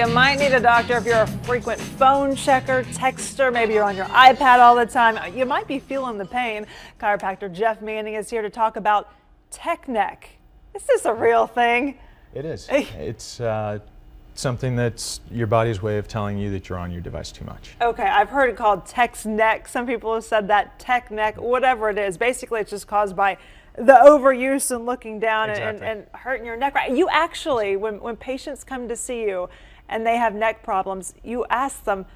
you might need a doctor if you're a frequent phone checker, texter, maybe you're on your iPad all the time. You might be feeling the pain. Chiropractor Jeff Manning is here to talk about tech neck. Is this a real thing? It is. It's something that's your body's way of telling you that you're on your device too much. Okay, I've heard it called text neck. Some people have said that tech neck, whatever it is. Basically, it's just caused by the overuse and looking down and hurting your neck. Right? You actually, when patients come to see you and they have neck problems, you ask them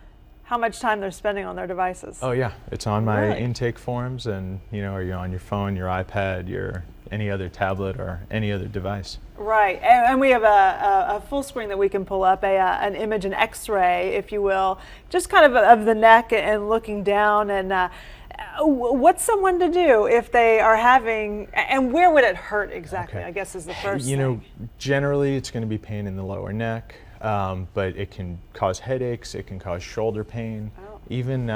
how much time they're spending on their devices. Oh yeah, it's on my Really? intake forms, and are you on your phone, your iPad, any other tablet or any other device? Right, and we have a full screen that we can pull up, an image, an X-ray, if you will, just kind of the neck and looking down. And what's someone to do if they are having, and where would it hurt exactly? Okay. I guess is the first thing. Generally it's going to be pain in the lower neck, but it can cause headaches, it can cause shoulder pain, even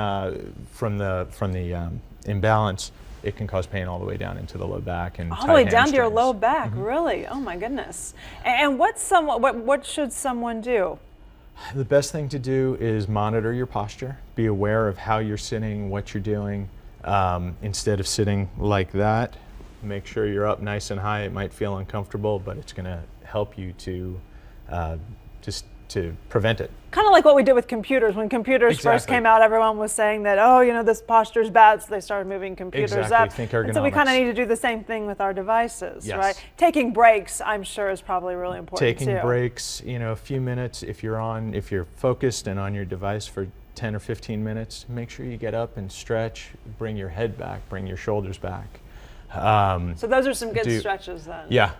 from the imbalance. It can cause pain all the way down into the low back and all the way down to your hamstrings. low back, really? Oh my goodness! And what should someone do? The best thing to do is monitor your posture. Be aware of how you're sitting, what you're doing. Instead of sitting like that, make sure you're up nice and high. It might feel uncomfortable, but it's going to help you to just to prevent it. Kind of like what we did with computers. When computers first came out, everyone was saying that, this posture's bad, so they started moving computers up. Think and so we kind of need to do the same thing with our devices, Yes. right? Taking breaks, I'm sure, is probably really important Taking too. breaks, a few minutes. If you're focused and on your device for 10 or 15 minutes, make sure you get up and stretch, bring your head back, bring your shoulders back. So those are some good stretches then. Yeah.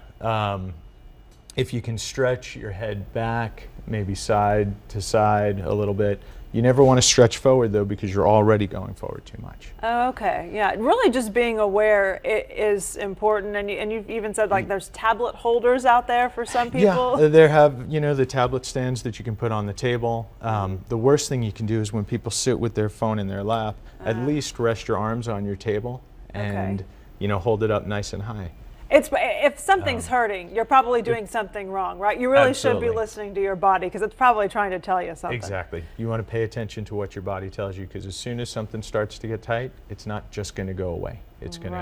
If you can stretch your head back, maybe side to side a little bit. You never want to stretch forward though, because you're already going forward too much. Oh, okay, yeah. Really just being aware is important. And you've even said like there's tablet holders out there for some people. Yeah, there have, the tablet stands that you can put on the table. The worst thing you can do is when people sit with their phone in their lap, at least rest your arms on your table and, hold it up nice and high. If something's hurting, you're probably doing something wrong, right? You really should be listening to your body because it's probably trying to tell you something. Exactly. You want to pay attention to what your body tells you, because as soon as something starts to get tight, it's not just going to go away. It's going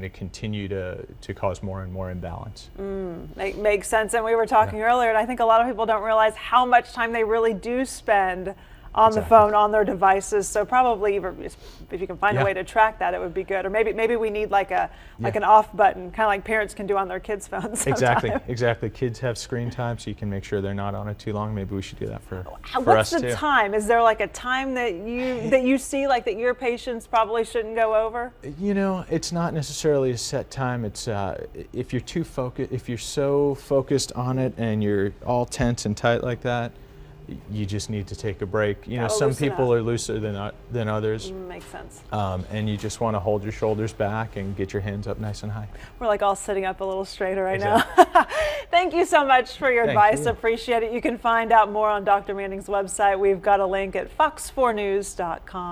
to continue to cause more and more imbalance. Makes sense. And we were talking earlier, and I think a lot of people don't realize how much time they really do spend on the phone, on their devices. So probably if you can find a way to track that, it would be good. Or maybe we need like an off button, kind of like parents can do on their kids' phones sometimes. Exactly. Kids have screen time, so you can make sure they're not on it too long. Maybe we should do that for What's us the too. time? Is there like a time that you see like that your patients probably shouldn't go over? It's not necessarily a set time. It's if you're too focused, if you're so focused on it and you're all tense and tight like that, you just need to take a break. Some people are looser than others. Makes sense. And you just want to hold your shoulders back and get your hands up nice and high. We're like all sitting up a little straighter right now. Thank you so much for your advice. Appreciate it. You can find out more on Dr. Manning's website. We've got a link at fox4news.com.